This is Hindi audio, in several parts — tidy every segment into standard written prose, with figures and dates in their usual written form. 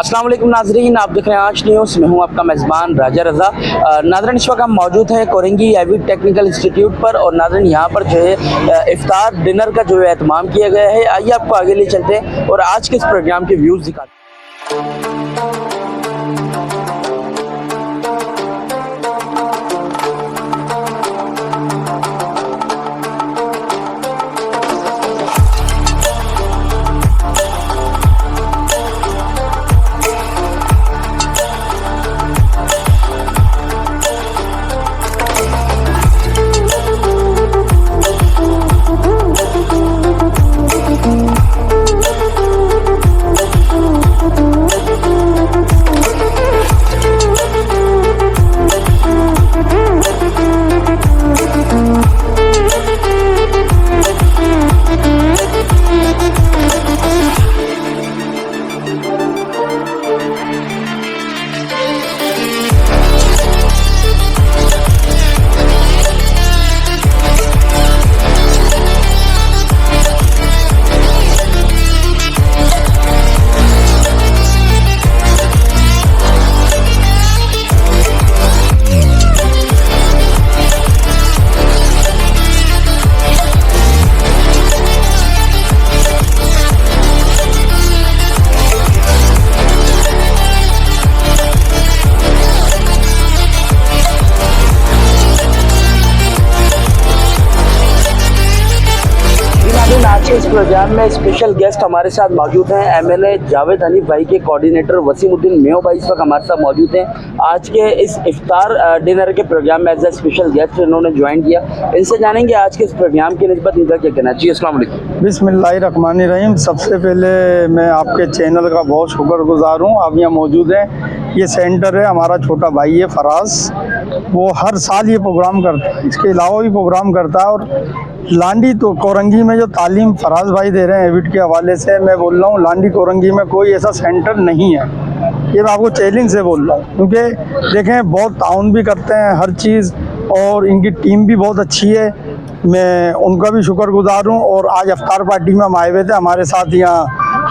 अस्सलाम वालेकुम नाजरीन, आप देख रहे हैं आज न्यूज़। मैं हूं आपका मेज़बान राजा रज़ा। नाजरीन, इस वक्त हम मौजूद हैं कोरंगी एविड टेक्निकल इंस्टीट्यूट पर और नाजरीन यहाँ पर जो है इफ्तार डिनर का जो है एहतमाम किया गया है। आइए आपको आगे ले चलते हैं और आज के इस प्रोग्राम के व्यूज़ दिखाते हैं। आज के इस प्रोग्राम में स्पेशल गेस्ट हमारे साथ मौजूद हैं। एमएलए जावेद हनीफ भाई के कोऑर्डिनेटर वसीमुद्दीन मेयो भाई इस वक्त हमारे साथ मौजूद हैं। आज के इस इफ्तार डिनर के प्रोग्राम में एज ए स्पेशल गेस्ट इन्होंने ज्वाइन किया। इनसे जानेंगे आज के इस प्रोग्राम की निस्बत इनका क्या कहना चाहिए। अस्सलाम वालेकुम। बिस्मिल्लाहिर्रहमानिर्रहीम। सबसे पहले मैं आपके चैनल का बहुत शुक्रगुजार हूँ, आप यहाँ मौजूद हैं। ये सेंटर है, हमारा छोटा भाई है फराज, वो हर साल ये प्रोग्राम करता है, इसके अलावा भी प्रोग्राम करता है। और लांडी तो कोरंगी में जो तालीम फराज भाई दे रहे हैं एविड के हवाले से, मैं बोल रहा हूँ लांडी कोरंगी में कोई ऐसा सेंटर नहीं है। ये मैं आपको चैलेंज से बोल रहा हूँ, क्योंकि देखें बहुत ताउन भी करते हैं हर चीज़, और इनकी टीम भी बहुत अच्छी है। मैं उनका भी शुक्रगुजार हूँ। और आज अफ्तार पार्टी में हम आए हुए थे, हमारे साथ यहाँ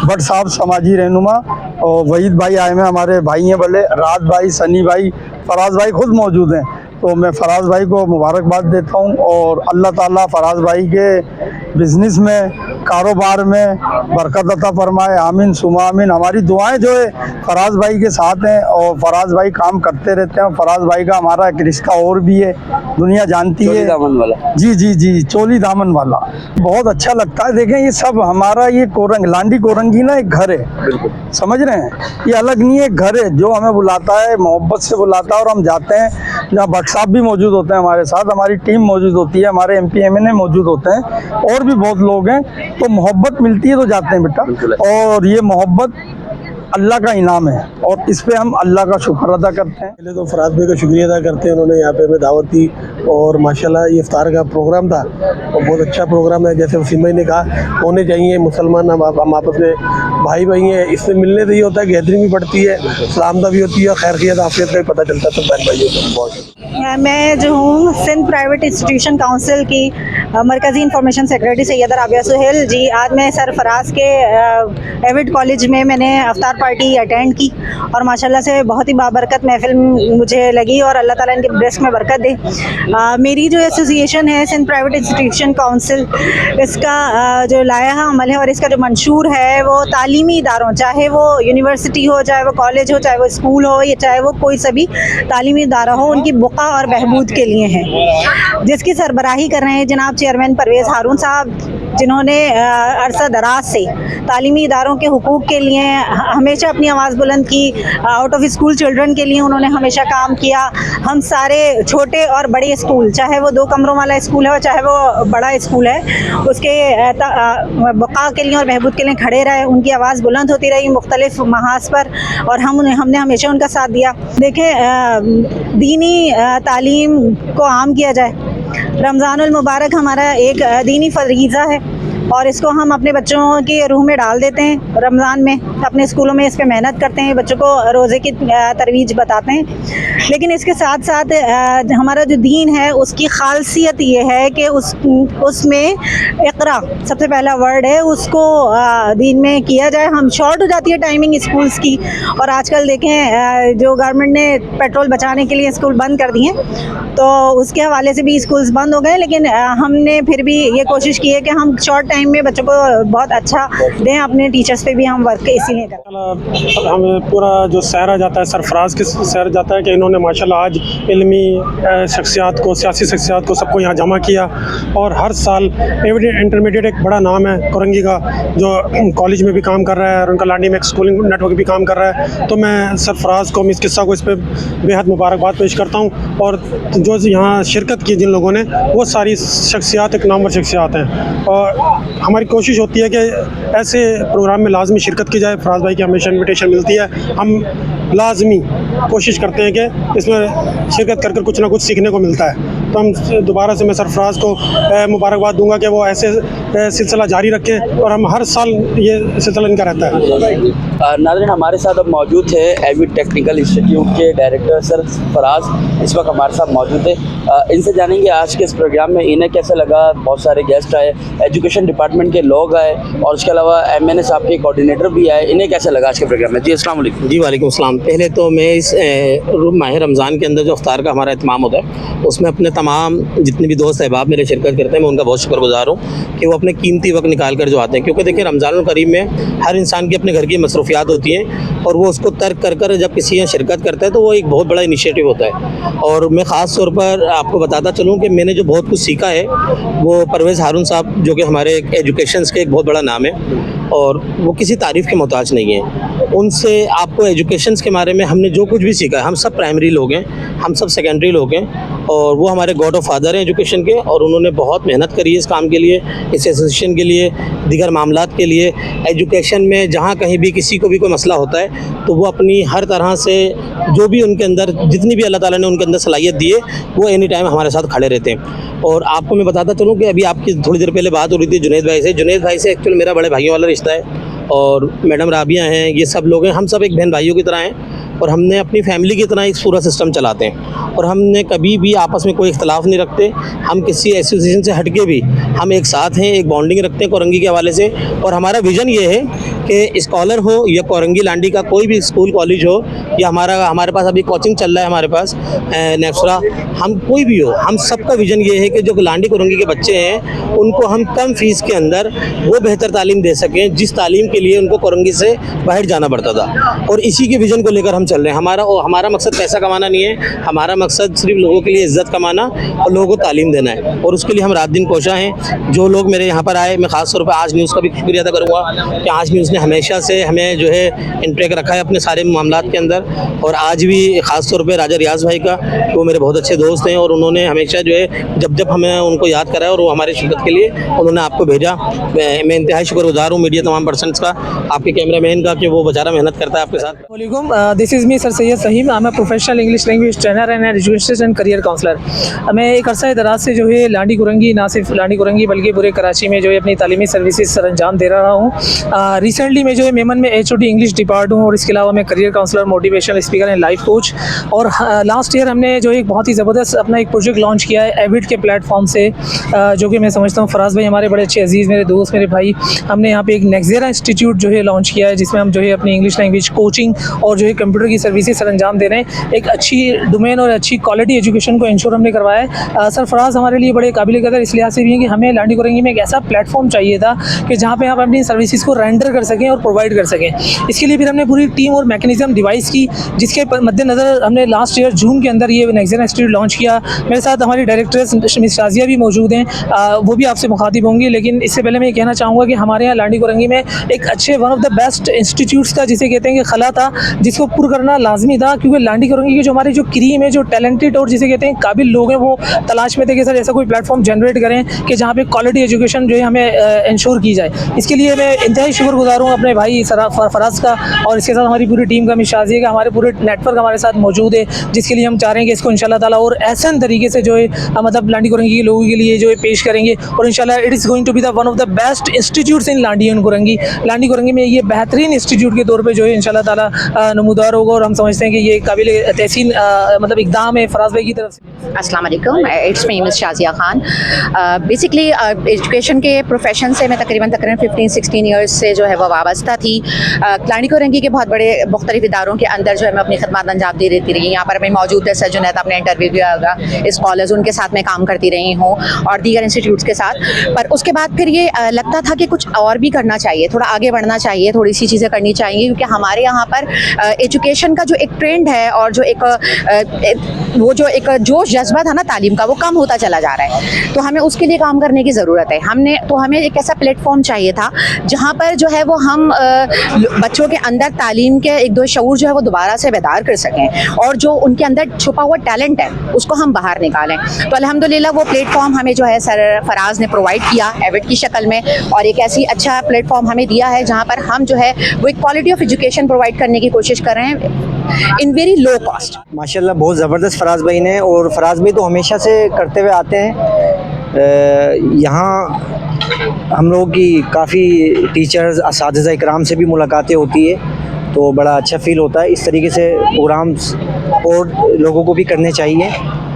भट्ट साहब समाजी रहनुमा और वहीद भाई आए हुए, हमारे भाई हैं भले, रात भाई, सनी भाई, फराज भाई खुद मौजूद हैं। तो मैं फराज भाई को मुबारकबाद देता हूं और अल्लाह ताला फराज भाई के बिज़नेस में, कारोबार में बरकत अता फरमाए। आमीन सुमा आमीन। हमारी दुआएं जो है फराज भाई के साथ हैं और फराज भाई काम करते रहते हैं। फराज भाई का हमारा एक रिश्ता और भी है, दुनिया जानती है। चोली दामन वाला। जी, चोली दामन वाला बहुत अच्छा लगता है। देखें ये सब हमारा, ये लांडी कोरंगी ना एक घर है, बिल्कुल समझ रहे हैं, ये अलग नहीं है, घर है जो हमें बुलाता है, मोहब्बत से बुलाता है। और हम जाते हैं जहाँ भट्ट साहब भी मौजूद होते हैं हमारे साथ, हमारी टीम मौजूद होती है, हमारे MP MNA मौजूद होते हैं, और भी बहुत लोग हैं। तो मोहब्बत मिलती है तो जाते हैं बेटा, और ये मोहब्बत अल्लाह का इनाम है और इस पे हम अल्लाह का शुक्र अदा करते हैं। पहले तो फराज भाई का शुक्रिया अदा करते हैं, उन्होंने यहाँ पे हमें दावत दी और माशाल्लाह ये इफ्तार का प्रोग्राम था और बहुत अच्छा प्रोग्राम है। जैसे वसीम भाई ने कहा, होने चाहिए मुसलमान, हम आपस में भाई भाई हैं, इससे मिलने से ये होता है गैदरिंग भी बढ़ती है, सलामदा भी होती है, खैर खियत आफियत का भी पता चलता है सब बहन भाइयों को। बहुत मैं जो हूँ सिंध प्राइवेट इंस्टीट्यूशन काउंसिल की मरकज़ी इंफॉर्मेशन सेक्रेटरी सैयदा राबिया सुहेल जी। आज मैं सरफराज के एविड कॉलेज में मैंने अफ्तार पार्टी अटेंड की और माशाल्लाह से बहुत ही बाबरकत महफिल मुझे लगी और अल्लाह ताला इनके रिस्क में बरकत दे। मेरी जो एसोसिएशन है सिंध प्राइवेट इंस्टीट्यूशन काउंसिल, इसका जो लाया अमल है और इसका जो मंशूर है वो तालीमी इदारों, चाहे वो यूनिवर्सिटी हो, चाहे वो कॉलेज हो, चाहे वो स्कूल हो, या चाहे वो कोई सभी तालीमी इदारा हो, उनकी बुका और बहबूद के लिए है, जिसकी सरबराही कर रहे हैं जनाब चेयरमैन परवेज़ हारून साहब, जिन्होंने अरसा दराज से तालीमी इदारों के हुकूक़ के लिए हमेशा अपनी आवाज़ बुलंद की। आउट ऑफ स्कूल चिल्ड्रन के लिए उन्होंने हमेशा काम किया। हम सारे छोटे और बड़े स्कूल, चाहे वो 2 कमरों वाला स्कूल है चाहे वो बड़ा स्कूल है, उसके बका के लिए और बहबूद के लिए खड़े रहे। उनकी आवाज़ बुलंद होती रही मुख्तलिफ महाज पर और हमने हमेशा उनका साथ दिया। देखें, दीनी तालीम को आम किया जाए। रमज़ानुल मुबारक हमारा एक दीनी फरीज़ा है और इसको हम अपने बच्चों के रूह में डाल देते हैं रमज़ान में, अपने स्कूलों में इस पे मेहनत करते हैं, बच्चों को रोज़े की तरवीज बताते हैं। लेकिन इसके साथ साथ हमारा जो दीन है उसकी खासियत ये है कि उसमें इक़रा सबसे पहला वर्ड है, उसको दीन में किया जाए। हम शॉर्ट हो जाती है टाइमिंग स्कूल्स की, और आजकल देखें जो गवर्नमेंट ने पेट्रोल बचाने के लिए स्कूल बंद कर दिए, तो उसके हवाले से भी स्कूल्स बंद हो गए। लेकिन हमने फिर भी ये कोशिश की है कि हम शॉर्ट टाइम में बच्चों को बहुत अच्छा दें, अपने टीचर्स पे भी हम वर्क इसीलिए करते हैं। हमें पूरा जो सहरा जाता है, सरफराज के सहर जाता है कि इन्होंने माशाल्लाह आज इल्मी शख्सियात को, सियासी शख्सियात को, सबको यहाँ जमा किया। और हर साल एविडेंट इंटरमीडिएट एक बड़ा नाम है कोरंगी का, जो कॉलेज में भी काम कर रहा है और उनका लांडी में एक स्कूलिंग नेटवर्क भी काम कर रहा है। तो मैं सरफराज को, मिस किस्सा को इस पर बेहद मुबारकबाद पेश करता हूँ। और जो यहाँ शिरकत की जिन लोगों ने, वो सारी शख्सियात एक नामवर शख्सियात हैं, और हमारी कोशिश होती है कि ऐसे प्रोग्राम में लाजमी शिरकत की जाए। फराज भाई की हमेशा इन्विटेशन मिलती है, हम लाजमी कोशिश करते हैं कि इसमें शिरकत कर कुछ ना कुछ सीखने को मिलता है। तो हम दोबारा से मैं सरफराज को मुबारकबाद दूंगा कि वो ऐसे सिलसिला जारी रखें, और हम हर साल ये सिलसिला इनका रहता है। नाज़रीन, हमारे साथ अब मौजूद है एविड टेक्निकल इंस्टीट्यूट के डायरेक्टर सर फराज, इस वक्त हमारे साथ मौजूद है। इनसे जानेंगे आज के इस प्रोग्राम में इन्हें कैसा लगा। बहुत सारे गेस्ट आए, एजुकेशन डिपार्टमेंट के लोग आए, और उसके अलावा MNA साहब के कोऑर्डिनेटर भी आए। इन्हें कैसा लगा आज के प्रोग्राम में? जी अस्सलाम वालेकुम। जी वालेकुम अस्सलाम। पहले तो मैं इस माह रमज़ान के अंदर जो इफ्तार का हमारा इत्माम होता है, उसमें अपने तमाम जितने भी दोस्त अहबाब मेरे शिरकत करते हैं, मैं उनका बहुत शुक्रगुजार हूँ कि वो अपने कीमती वक्त निकाल कर जो आते हैं। क्योंकि देखिए, रमज़ानुल करीम में हर इंसान की अपने घर की मसरूफियात होती हैं, और वो उसको तर्क कर कर जब किसी यहाँ शिरकत करता है तो वो एक बहुत बड़ा इनिशिएटिव होता है। और मैं ख़ास तौर पर आपको बताता चलूँ कि मैंने जो बहुत कुछ सीखा है, वो परवेज़ हारून साहब, जो कि हमारे एजुकेशंस के एक बहुत बड़ा नाम है, और वो किसी तारीफ़ के मोहताज नहीं है। उनसे आपको एजुकेशंस के बारे में हमने जो कुछ भी सीखा है, हम सब प्राइमरी लोग हैं, हम सब सेकेंडरी लोग हैं, और वो हमारे गॉड ऑफ फादर हैं एजुकेशन के, और उन्होंने बहुत मेहनत करी है इस काम के लिए, इस एसोसिएशन के लिए, दीगर मामलात के लिए। एजुकेशन में जहाँ कहीं भी किसी को भी कोई मसला होता है, तो वो अपनी हर तरह से जो भी उनके अंदर, जितनी भी अल्लाह ताला ने उनके अंदर सलाहियत दी है, वो एनी टाइम हमारे साथ खड़े रहते हैं। और आपको मैं बताता चलूँ कि अभी आपकी थोड़ी देर पहले बात हो रही थी जुनैद भाई से। जुनैद भाई से एक्चुअली मेरा बड़े भाइयों वाला रिश्ता है, और मैडम राबिया हैं, ये सब लोग हैं, हम सब एक बहन भाइयों की तरह हैं, और हमने अपनी फैमिली की तरह एक पूरा सिस्टम चलाते हैं, और हमने कभी भी आपस में कोई इख्तलाफ नहीं रखते। हम किसी एसोसिएशन से हटके भी हम एक साथ हैं, एक बॉन्डिंग रखते हैं कोरंगी के हवाले से। और हमारा विज़न ये है कि स्कॉलर हो या कोरंगी लांडी का कोई भी स्कूल कॉलेज हो, या हमारे पास अभी कोचिंग चल रहा है, हमारे पास नेफ्रा, हम कोई भी हो, हम सबका विज़न ये है कि जो लांडी कोरंगी के बच्चे हैं, उनको हम कम फ़ीस के अंदर वो बेहतर तालीम दे सकें जिस तालीम के लिए उनको कोरंगी से बाहर जाना पड़ता था। और इसी के विज़न को लेकर हम चल रहे हैं। हमारा मकसद पैसा कमाना नहीं है, हमारा मकसद सिर्फ लोगों के लिए इज़्ज़त कमाना और लोगों को तालीम देना है, और उसके लिए हम रात दिन कोशा हैं। जो लोग मेरे यहाँ पर आए, मैं ख़ास तौर पर आज न्यूज़ का भी शुक्रिया अदा करूँगा कि आज न्यूज़ ने हमेशा से हमें जो है इंट्रैक रखा है अपने सारे मामलात के अंदर। और आज भी ख़ास तौर पे राजा रियाज़ भाई का, वो मेरे बहुत अच्छे दोस्त हैं, और उन्होंने हमेशा जो है जब हमें उनको याद कराया, और वो हमारे शिरकत के लिए उन्होंने आपको भेजा। मैं इंतहाई शुक्रगुजार हूँ मीडिया तमाम पर्सनस का, आपके कैमरामैन का, कि वो बेचारा मेहनत करता है आपके साथ। वालेकुम, this is me sir Syed Faheem. I am a professional English language trainer and education and career counsellor. मैं एक अरसा दराज से जो है लांडी कुरंगी, ना सिर्फ लांडी कुरंगी बल्कि पूरे कराची में जो है अपनी तालीमी सर्विसेज सर अंजाम दे रहा हूँ। रिसेंटली मैं जो है मेमन में HOD इंग्लिश डिपार्ट हूँ, और इसके अलावा मैं career counsellor, motivational speaker and life coach. और लास्ट ईयर हमने जो एक बहुत ही ज़बरदस्त अपना एक प्रोजेक्ट लॉन्च किया है एविड के प्लेटफॉर्म से, जो कि मैं समझता हूँ फराज भाई हमारे बड़े अच्छे अजीज़, मेरे दोस्त, मेरे भाई। हमने यहाँ पे एक नेक्सेरा इंस्टीट्यूट जो है लॉन्च किया है, जिसमें हम जो है अपनी इंग्लिश लैंग्वेज कोचिंग और जो है कंप्यूटर की सर्विसेज सर अंजाम दे रहे हैं। एक अच्छी डोमेन और अच्छी क्वालिटी एजुकेशन को इंश्योर हमने करवाया है। सर फराज हमारे लिए बड़े काबिल कदर इस लिहाज से भी हैं कि हमें लांडी कुरंगी में एक ऐसा प्लेटफॉर्म चाहिए था कि जहाँ पे आप अपनी सर्विसेज को रेंडर कर सकें और प्रोवाइड कर सकें। इसके लिए फिर हमने पूरी टीम और मैकेनिज्म डिवाइस की, जिसके मद्देनज़र हमने लास्ट ईयर जून के अंदर ये नेक्सेरा इंस्टीट्यूट लॉन्च किया। मेरे साथ हमारी डायरेक्टर मिस शाजिया भी मौजूद हैं, वो भी आपसे मुखातिब होंगी। लेकिन इससे पहले मैं ये कहना चाहूँगा कि हमारे यहाँ लांडी कुरंगी में एक अच्छे one of the best institutes का, जिसे कहते हैं कि खला था, जिसको पुर करना लाजमी था। क्योंकि लांडी कुरंगी के जो हमारे जो क्रीम है, जो टैलेंटेड और जिसे कहते हैं काबिल लोग हैं, वो तलाश में थे कि सर ऐसा कोई प्लेटफॉर्म जनरेट करें कि जहाँ पे क्वालिटी एजुकेशन जो है हमें इंश्योर की जाए। इसके लिए मैं इंतहाई शुक्रगुजार हूँ अपने भाई फराज का, और इसके साथ हमारी पूरी टीम का, मिस शाजिया का। हमारे पूरे नेटवर्क हमारे साथ मौजूद है, जिसके लिए हम चाह रहे हैं कि इसको इंशाल्लाह ताला और एहसन तरीके से जो है मतलब लांडी कुरंगी के लोगों के लिए जो है पेश करेंगे। और इंशाल्लाह it is going to be the one of the best institutes in Landhi and Korangi. Landhi Korangi में ये बेहतरीन इंस्टीट्यूट के तौर पे जो है इंशाल्लाह ताला नमूदार होगा, और हम समझते हैं कि ये काबिल तहसीन मतलब इक़दाम है फराज भाई की तरफ से। अस्सलाम वालेकुम, it's me miss Shazia Khan. Basically education के प्रोफेशन से मैं तकरीबन 15-16 ईयर्स से जो है वो वाबस्ता थी। लांडी कुरंगी के बहुत बड़े मुख्तलिफ इदारों के अंदर जो है मैं अपनी खदमात अंजाम दे देती रही। यहाँ पर मैं मौजूद है सर जुनैद, आपने इंटरव्यू किया होगा, स्कॉलर्स उनके साथ मैं काम करती रही हूँ और दीगर इंस्टीट्यूट्स के साथ। पर उसके बाद फिर ये लगता था कि कुछ और भी करना चाहिए, थोड़ा आगे बढ़ना चाहिए, थोड़ी सी चीज़ें करनी चाहिए, क्योंकि हमारे यहाँ पर एजुकेशन का जो एक ट्रेंड है और जो वो जो एक जोश जज्बा था ना तालीम का, वो कम होता चला जा रहा है। तो हमें उसके लिए काम करने की ज़रूरत है। हमें एक ऐसा प्लेटफॉर्म चाहिए था जहाँ पर जो है वो हम बच्चों के अंदर तालीम के एक दो शऊर जो है वो दोबारा से बेदार कर सकें, और जो उनके अंदर छुपा हुआ टैलेंट है उसको हम बाहर निकालें। तो अल्हम्दुलिल्लाह वो प्लेटफॉर्म हमें जो है सर फराज ने प्रोवाइड किया एविड की शक्ल में, और एक ऐसी अच्छा प्लेटफॉर्म हमें दिया है जहाँ पर हम जो है वो एक क्वालिटी ऑफ एजुकेशन प्रोवाइड करने की कोशिश कर रहे हैं इन वेरी लो कॉस्ट। माशाल्लाह बहुत ज़बरदस्त फराज भाई ने, और फराज भाई तो हमेशा से करते हुए आते हैं। यहाँ हम लोगों की काफ़ी टीचर्स असातिज़ा इकराम से भी मुलाकातें होती है, तो बड़ा अच्छा फ़ील होता है। इस तरीके से प्रोग्राम्स और लोगों को भी करने चाहिए,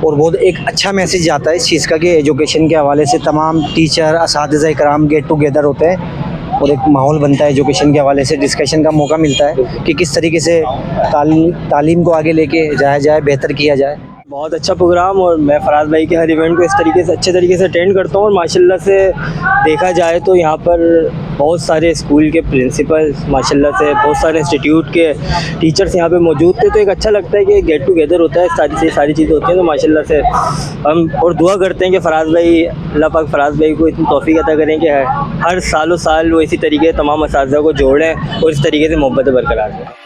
और बहुत एक अच्छा मैसेज जाता है इस चीज़ का कि एजुकेशन के हवाले से तमाम टीचर असातिज़ा इकराम गेट टुगेदर होते हैं, और एक माहौल बनता है एजुकेशन के हवाले से, डिस्कशन का मौका मिलता है कि किस तरीके से तालीम को आगे लेके जाया जाए, बेहतर किया जाए। बहुत अच्छा प्रोग्राम, और मैं फराज भाई के हर इवेंट को इस तरीके से अच्छे तरीके से अटेंड करता हूँ। और माशाल्लाह से देखा जाए तो यहाँ पर बहुत सारे स्कूल के प्रिंसिपल, माशाल्लाह से बहुत सारे इंस्टीट्यूट के टीचर्स यहाँ पे मौजूद थे, तो एक अच्छा लगता है कि गेट टुगेदर होता है, सारी चीज़ें होती हैं। तो माशाल्लाह से हम और दुआ करते हैं कि फराज भाई, अल्लाह पाक फराज भाई को इतनी तौफीक अता करें कि हर सालों साल वो इसी तरीके तमाम असातिज़ा को जोड़ें और इस तरीके से मोहब्बतें बरकरार रहें।